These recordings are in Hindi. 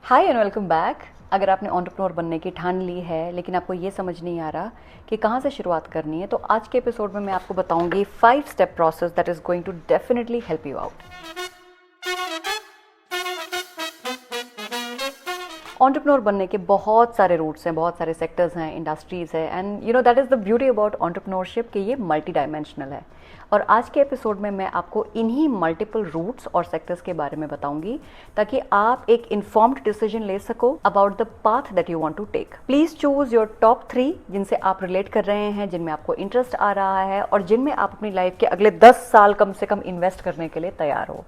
Hi and welcome back. अगर आपने एंटरप्रेन्योर बनने की ठान ली है लेकिन आपको ये समझ नहीं आ रहा कि कहाँ से शुरुआत करनी है, तो आज के एपिसोड में मैं आपको बताऊंगी 5 step process that is going to definitely help you out. Entrepreneur बनने के बहुत सारे रूट्स हैं, बहुत सारे सेक्टर्स हैं, इंडस्ट्रीज है, and you know that is the beauty about entrepreneurship कि ये मल्टी डायमेंशनल है। और आज के एपिसोड में मैं आपको इन्हीं मल्टीपल रूट्स और सेक्टर्स के बारे में बताऊंगी ताकि आप एक इन्फॉर्म्ड डिसीजन ले सको about the path that you want to take. Please choose your top 3 जिनसे आप रिलेट कर रहे हैं, जिनमें आपको इंटरेस्ट आ रहा है और जिनमें आप अपनी लाइफ के अगले 10 साल कम से कम इन्वेस्ट करने के लिए तैयार हो।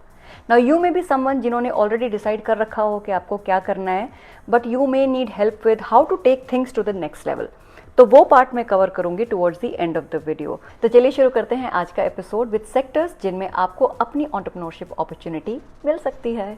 Now you may be someone जिन्होंने ऑलरेडी डिसाइड कर रखा हो कि आपको क्या करना है, but you may need help with how to take things to the next level. तो वो पार्ट मैं कवर करूंगी towards the end of the video. तो चलिए शुरू करते हैं आज का एपिसोड विद सेक्टर्स जिनमें आपको अपनी एंटरप्रेन्योरशिप अपॉर्चुनिटी मिल सकती है।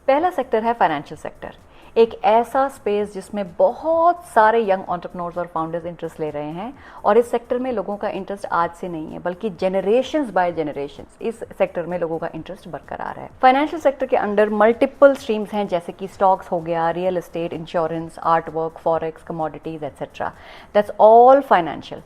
पहला सेक्टर है फाइनेंशियल सेक्टर, एक ऐसा स्पेस जिसमें बहुत सारे यंग एंटरप्रेन्योर्स और फाउंडर्स इंटरेस्ट ले रहे हैं। और इस सेक्टर में लोगों का इंटरेस्ट आज से नहीं है बल्कि जनरेशंस बाय जनरेशंस इस सेक्टर में लोगों का इंटरेस्ट बरकरार है। फाइनेंशियल सेक्टर के अंडर मल्टीपल स्ट्रीम्स हैं, जैसे कि स्टॉक्स हो गया, real estate, insurance, art work, forex, commodities etcetera. That's all financial.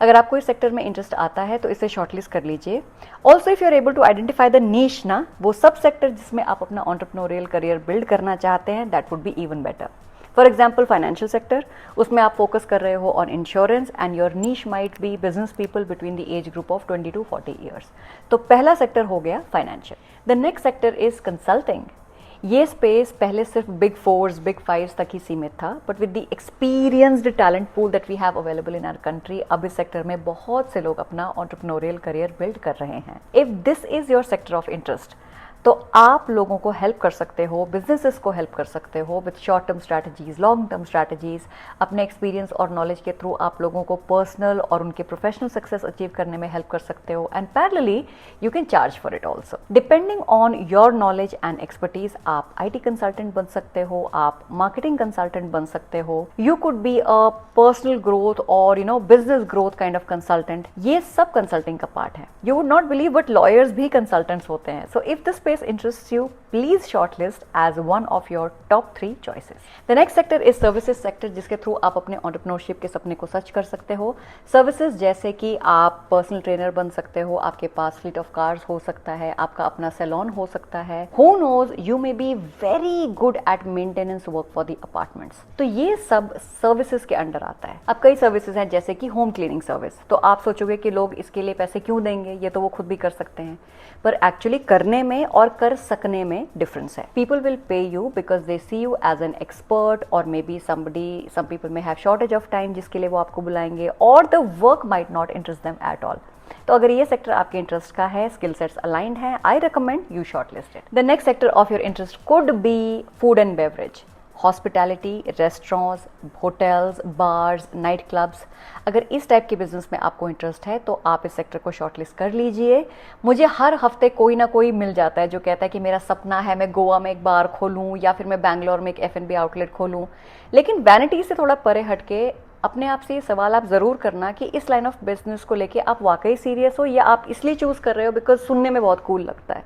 अगर आपको इस सेक्टर में इंटरेस्ट आता है तो इसे शॉर्टलिस्ट कर लीजिए। Also if you are able to identify the niche ना, वो सब सेक्टर जिसमें आप अपना एंटरप्रेन्योरियल करियर बिल्ड करना चाहते हैं, that would be even better. For example financial sector, उसमें आप फोकस कर रहे हो on insurance and your niche might be business people between the age group of 20 to 40 years. तो पहला सेक्टर हो गया financial. The next sector is consulting. ये स्पेस पहले सिर्फ बिग 4s, बिग 5s तक ही सीमित था, but with the experienced talent pool that we have available in our country, अब इस सेक्टर में बहुत से लोग अपना एंटरप्रेन्योरियल करियर बिल्ड कर रहे हैं। If this is your sector of interest, तो आप लोगों को हेल्प कर सकते हो, बिजनेसेस को हेल्प कर सकते हो with short term strategies, long term strategies. अपने एक्सपीरियंस और नॉलेज के थ्रू आप लोगों को पर्सनल और उनके प्रोफेशनल सक्सेस अचीव करने में हेल्प कर सकते हो, and parallelly you can charge for it also. Depending on your knowledge and expertise, आप IT कंसल्टेंट बन सकते हो, आप मार्केटिंग कंसल्टेंट बन सकते हो, you could be a personal growth और business growth kind of consultant. ये सब कंसल्टिंग का पार्ट है। You would not believe but lawyers भी कंसल्टेंट्स होते हैं। So if this interests you, please shortlist as one of your top 3 choices. The next sector is services sector, जिसके थ्रू आप अपने एंटरप्रेन्योरशिप के सपने को सच कर सकते हो। सर्विसेज जैसे कि आप पर्सनल ट्रेनर बन सकते हो, आपके पास फ्लीट ऑफ कार्स हो सकता है, आपका अपना सैलून हो सकता है। Who knows, you may be very good at maintenance work for the apartments. तो ये सब सर्विसेज के अंडर आता है। अब कई सर्विसेज हैं जैसे कि होम क्लीनिंग सर्विस। तो आप सोचोगे कि लोग इसके लिए पैसे क्यों देंगे, ये तो वो खुद भी कर सकते हैं, पर एक्चुअली करने में और कर सकने में डिफरेंस है। People will pay you because they see you as an expert, और maybe some people may have shortage of time जिसके लिए वो आपको बुलाएंगे, और the work might not interest them at all. तो अगर ये सेक्टर आपके इंटरेस्ट का है, स्किल सेट्स अलाइंड है, I recommend you shortlist it. The next sector of your interest could be food and beverage, hospitality, restaurants, hotels, bars, night clubs. अगर इस टाइप के बिजनेस में आपको इंटरेस्ट है तो आप इस सेक्टर को शॉर्टलिस्ट कर लीजिए। मुझे हर हफ्ते कोई ना कोई मिल जाता है जो कहता है कि मेरा सपना है मैं गोवा में एक बार खोलूं या फिर मैं बैंगलोर में एक F&B आउटलेट खोलूं। लेकिन वैनिटी से थोड़ा परे हटके अपने आप से ये सवाल आप ज़रूर करना कि इस लाइन ऑफ बिजनेस को लेके आप वाकई सीरियस हो या आप इसलिए चूज़ कर रहे हो बिकॉज सुनने में बहुत कूल लगता है।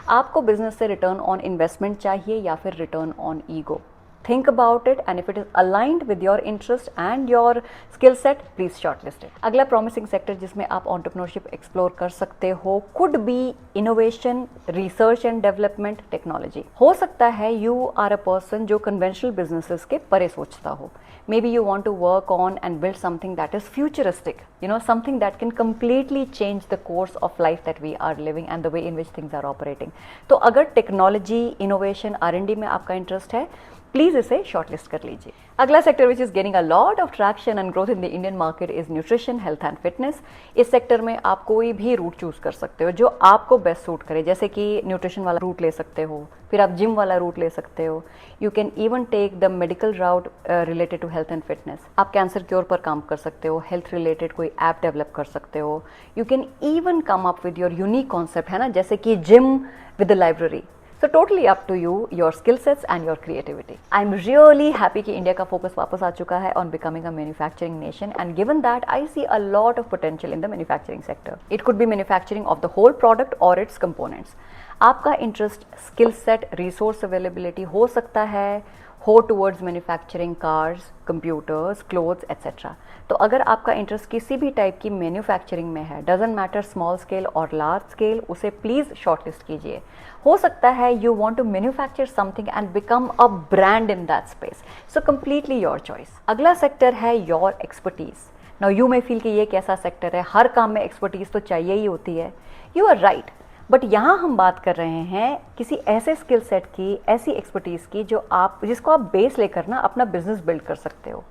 आपको बिजनेस से रिटर्न ऑन इन्वेस्टमेंट चाहिए या फिर return on ego? Think about it, and if it is aligned with your interest and your skill set, please shortlist it. अगला promising sector जिसमें आप entrepreneurship explore कर सकते हो could be innovation, research and development, technology. हो सकता है you are a person जो conventional businesses के परे सोचता हो. Maybe you want to work on and build something that is futuristic, something that can completely change the course of life that we are living and the way in which things are operating. तो अगर technology, innovation, R&D में आपका इंटरेस्ट है, प्लीज इसे शॉर्टलिस्ट कर लीजिए। अगला sector which is gaining a lot of traction and growth in the Indian market is nutrition, health and fitness. इस सेक्टर में आप कोई भी रूट चूज कर सकते हो जो आपको बेस्ट सूट करे, जैसे कि न्यूट्रिशन वाला रूट ले सकते हो, फिर आप जिम वाला रूट ले सकते हो। You can even take the medical route related to health and fitness. आप कैंसर क्योर पर काम कर सकते हो, हेल्थ रिलेटेड कोई ऐप डेवलप कर सकते हो। You can even come up with your unique concept, है ना, जैसे कि gym with the library. So totally up to you, your skill sets and your creativity. I'm really happy कि इंडिया का फोकस वापस आ चुका है on becoming a manufacturing nation, and given that I see a lot of potential in the manufacturing sector. It could be manufacturing of the whole product or its components. आपका interest skill set, resource availability हो सकता है हो towards manufacturing cars, computers, clothes etcetera. तो अगर आपका इंटरेस्ट किसी भी टाइप की मैन्युफैक्चरिंग में है, डजंट मैटर स्मॉल स्केल और लार्ज स्केल, उसे प्लीज़ शॉर्टलिस्ट कीजिए। हो सकता है you want to manufacture something and become a brand in that space, so completely your choice. अगला सेक्टर है your expertise. Now you may feel कि ये कैसा सेक्टर है, हर काम में एक्सपर्टीज तो चाहिए ही होती है। यू आर राइट, बट यहाँ हम बात कर रहे हैं किसी ऐसे स्किल सेट की, ऐसी एक्सपर्टीज़ की जिसको आप बेस लेकर ना अपना बिजनेस बिल्ड कर सकते हो।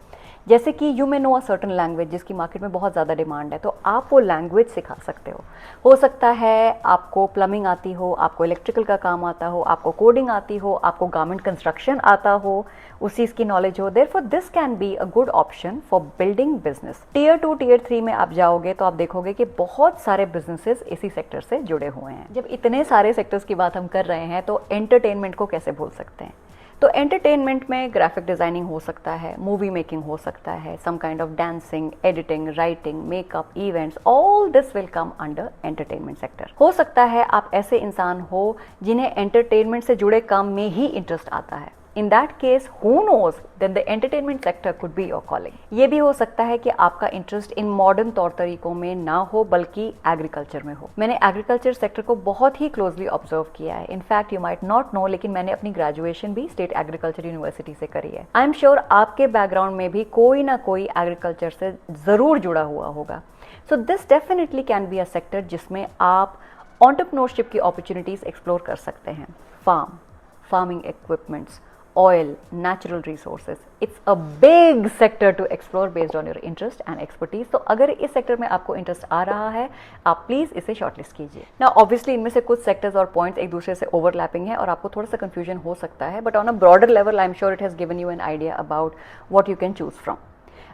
जैसे कि you may know a certain language जिसकी मार्केट में बहुत ज़्यादा डिमांड है, तो आप वो लैंग्वेज सिखा सकते हो सकता है आपको प्लम्बिंग आती हो, आपको इलेक्ट्रिकल का काम आता हो, आपको कोडिंग आती हो, आपको गारमेंट कंस्ट्रक्शन आता हो, उस चीज़ की नॉलेज हो। Therefore this can be a good option for building business. Tier 2, tier 3 में आप जाओगे तो आप देखोगे कि बहुत सारे बिजनेसेस इसी सेक्टर से जुड़े हुए हैं। जब इतने सारे सेक्टर्स की बात हम कर रहे हैं तो एंटरटेनमेंट को कैसे भूल सकते हैं। तो एंटरटेनमेंट में ग्राफिक डिज़ाइनिंग हो सकता है, मूवी मेकिंग हो सकता है, some kind of dancing, editing, writing, makeup, events, all this will come under entertainment sector. हो सकता है आप ऐसे इंसान हो जिन्हें एंटरटेनमेंट से जुड़े काम में ही इंटरेस्ट आता है। In that case, who knows that the entertainment sector could be your calling. ये भी हो सकता है कि आपका इंटरेस्ट इन मॉडर्न तौर तरीकों में ना हो बल्कि एग्रीकल्चर में हो। मैंने एग्रीकल्चर सेक्टर को बहुत ही क्लोजली ऑब्जर्व किया है। In fact you might not know, लेकिन मैंने अपनी ग्रेजुएशन भी स्टेट एग्रीकल्चर यूनिवर्सिटी से करी है। आई एम श्योर आपके बैकग्राउंड में भी कोई ना कोई एग्रीकल्चर से जरूर जुड़ा हुआ होगा। So this definitely can be a sector जिसमें आप एंटरप्रेन्योरशिप की अपॉर्चुनिटीज एक्सप्लोर कर सकते हैं। Farming equipments, oil, natural resources. It's a big sector to explore based on your interest and expertise. तो अगर इस सेक्टर में आपको इंटरेस्ट आ रहा है, आप प्लीज़ इसे शॉर्टलिस्ट कीजिए। ना ऑब्वियसली इनमें से कुछ सेक्टर्स और पॉइंट्स एक दूसरे से ओवरलैपिंग है और आपको थोड़ा सा कंफ्यूजन हो सकता है, but on a broader level I am sure it has given you an idea about what you can choose from.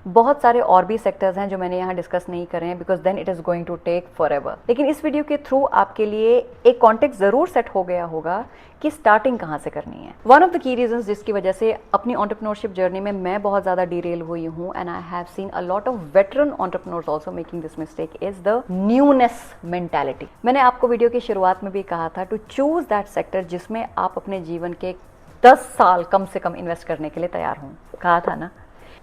बहुत सारे और भी सेक्टर्स हैं जो मैंने यहाँ डिस्कस नहीं करे हैं because then it is going to take forever. लेकिन इस वीडियो के थ्रू आपके लिए एक कॉन्टेक्स्ट ज़रूर सेट हो गया होगा कि स्टार्टिंग कहाँ से करनी है। One of the key reasons जिसकी वजह से अपनी एंटरप्रेन्योरशिप जर्नी में मैं बहुत ज़्यादा डिरेल हुई हूँ and I have seen a lot of veteran entrepreneurs also making this mistake is the newness mentality. मैंने आपको वीडियो की शुरुआत में भी कहा था टू चूज दैट सेक्टर जिसमें आप अपने जीवन के 10 साल कम से कम इन्वेस्ट करने के लिए तैयार हों। कहा था ना,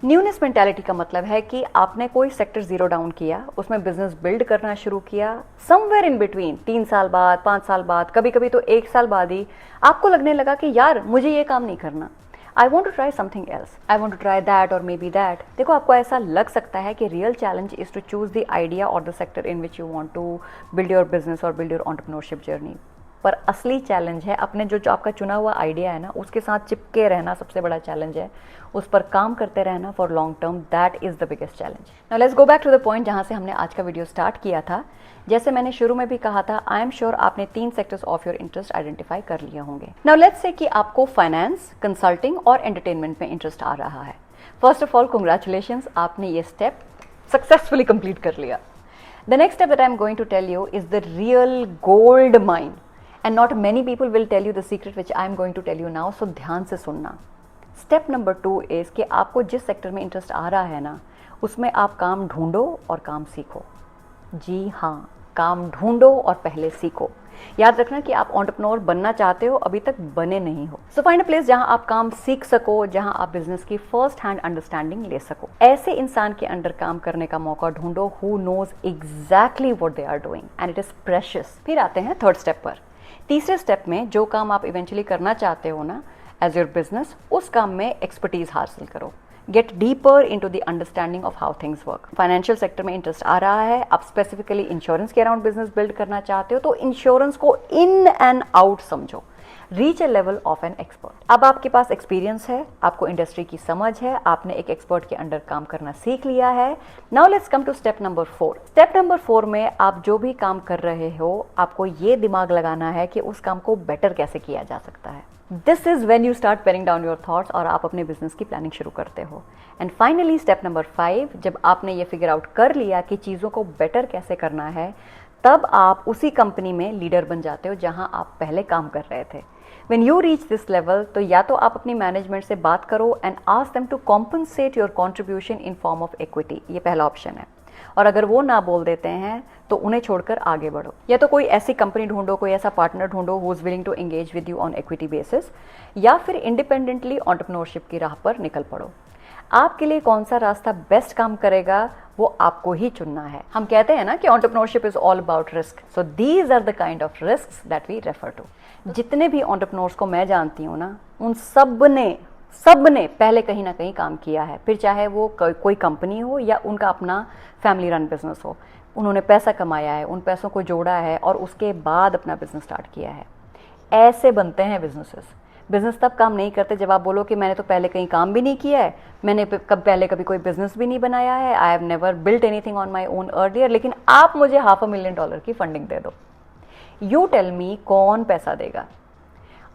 न्यूनेस मेंटालिटी का मतलब है कि आपने कोई सेक्टर जीरो डाउन किया, उसमें बिजनेस बिल्ड करना शुरू किया, समवेयर इन बिटवीन 3 साल बाद, 5 साल बाद, कभी कभी तो 1 साल बाद ही आपको लगने लगा कि यार मुझे ये काम नहीं करना, I want to try something else, I want to try that और मे बी दैट। देखो, आपको ऐसा लग सकता है कि real challenge is to choose the idea और the sector in which you want to build your business और बिल्ड योर एंटरप्रेन्योरशिप जर्नी। पर असली चैलेंज है अपने जो आपका चुना हुआ आइडिया है ना, उसके साथ चिपके रहना सबसे बड़ा चैलेंज है। उस पर काम करते रहना for long term, that is the biggest challenge. Now let's go back to the point जहां से हमने आज का वीडियो स्टार्ट किया था। जैसे मैंने शुरू में भी कहा था, आई एम श्योर आपने 3 sectors of your interest identify कर लिए होंगे। नाउ लेट्स से कि आपको फाइनेंस, कंसल्टिंग और एंटरटेनमेंट में इंटरेस्ट आ रहा है। फर्स्ट ऑफ ऑल कंग्रेचुलेशंस, आपने ये स्टेप सक्सेसफुली कंप्लीट कर लिया। The next step that I am going to tell you is the real gold mine and not many people will tell you the secret which I am going to tell you now, so ध्यान से सुनना। स्टेप नंबर 2 इज कि आपको जिस सेक्टर में इंटरेस्ट आ रहा है ना, उसमें आप काम ढूंढो और काम सीखो। जी हाँ, काम ढूंढो और पहले सीखो। याद रखना कि आप एंटरप्रेन्योर बनना चाहते हो, अभी तक बने नहीं हो। सो फाइंड अ प्लेस जहां आप काम सीख सको, जहां आप बिजनेस की फर्स्ट हैंड अंडरस्टैंडिंग ले सको। ऐसे इंसान के अंडर काम करने का मौका ढूंढो who knows exactly what they are doing and it is precious. फिर आते हैं थर्ड स्टेप पर। तीसरे स्टेप में जो काम आप इवेंचुअली करना चाहते हो ना एज योर बिजनेस, उस काम में एक्सपर्टीज हासिल करो। Get deeper into the understanding of how things work. Financial sector में इंटरेस्ट आ रहा है, आप स्पेसिफिकली इंश्योरेंस के अराउंड बिजनेस बिल्ड करना चाहते हो, तो इंश्योरेंस को इन एंड आउट समझो। Reach a level of an expert. अब आपके पास एक्सपीरियंस है, आपको इंडस्ट्री की समझ है, आपने एक एक्सपर्ट के अंडर काम करना सीख लिया है। Now let's come to step number 4। Step number 4 में आप जो भी काम कर रहे हो, आपको ये दिमाग लगाना है कि उस काम को बेटर कैसे किया जा सकता है। This is when you start penning down your thoughts और आप अपने बिजनेस की प्लानिंग शुरू करते हो। एंड फाइनली स्टेप नंबर 5, जब आपने ये फिगर आउट कर लिया कि चीज़ों को बेटर कैसे करना है, तब आप उसी कंपनी में लीडर बन जाते हो जहां आप पहले काम कर रहे थे। When you reach this level, तो या तो आप अपनी मैनेजमेंट से बात करो and ask them to compensate your contribution in form of equity। ये पहला ऑप्शन है। और अगर वो ना बोल देते हैं तो उन्हें छोड़कर आगे बढ़ो, या तो कोई ऐसी कंपनी ढूंढो, कोई ऐसा पार्टनर ढूंढो who is willing to engage with you on equity basis, या फिर इंडिपेंडेंटली एंटरप्रेन्योरशिप की राह पर निकल पड़ो। आपके लिए कौन सा रास्ता बेस्ट काम करेगा वो आपको ही चुनना है। हम कहते हैं ना कि entrepreneurship is all about risk, so these are the kind of risks that we refer to. जितने भी एंटरप्रेन्योर्स को मैं जानती हूँ ना, उन सब ने पहले कहीं ना कहीं काम किया है, फिर चाहे वो कोई कंपनी हो या उनका अपना फैमिली रन बिजनेस हो। उन्होंने पैसा कमाया है, उन पैसों को जोड़ा है और उसके बाद अपना बिजनेस स्टार्ट किया है। ऐसे बनते हैं बिजनेसेस। बिजनेस तब काम नहीं करते जब आप बोलो कि मैंने तो पहले कहीं काम भी नहीं किया है, मैंने पहले कभी कोई बिजनेस भी नहीं बनाया है, I have never built anything on my own earlier, लेकिन आप मुझे $500,000 की फंडिंग दे दो। यू टेल मी, कौन पैसा देगा?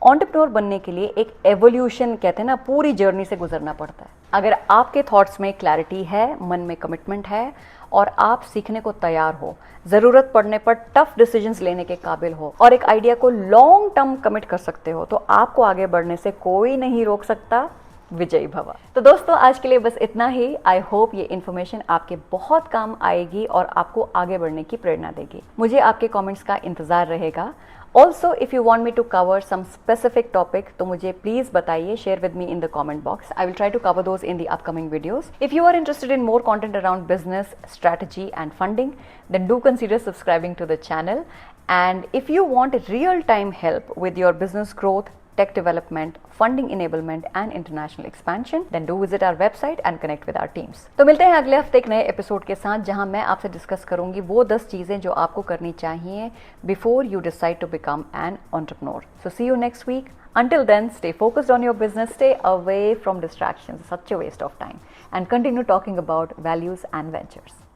एंटरप्रेन्योर बनने के लिए एक एवोल्यूशन, कहते हैं ना, पूरी जर्नी से गुजरना पड़ता है। अगर आपके थॉट्स में क्लैरिटी है, मन में कमिटमेंट है और आप सीखने को तैयार हो, ज़रूरत पड़ने पर टफ डिसीजंस लेने के काबिल हो और एक आइडिया को लॉन्ग टर्म कमिट कर सकते हो, तो आपको आगे बढ़ने से कोई नहीं रोक सकता। विजयी भवा। तो दोस्तों, आज के लिए बस इतना ही। आई होप ये इन्फॉर्मेशन आपके बहुत काम आएगी और आपको आगे बढ़ने की प्रेरणा देगी। मुझे आपके कमेंट्स का इंतजार रहेगा। Also if you want me to cover some specific topic तो मुझे प्लीज बताइए, share with me in the comment box. I will try to cover those in the upcoming videos. If you are interested in more content around business, strategy and funding, then do consider subscribing to the channel. And if you want real time help with your business growth, tech development, funding enablement and international expansion, then do visit our website and connect with our teams. तो मिलते हैं अगले हफ्ते एक नए एपिसोड के साथ, जहां मैं आपसे डिस्कस करूंगी वो 10 चीजें जो आपको करनी चाहिए before you decide to become an entrepreneur. So see you next week. Until then, stay focused on your business, stay away from distractions, such a waste of time, and continue talking about values and ventures.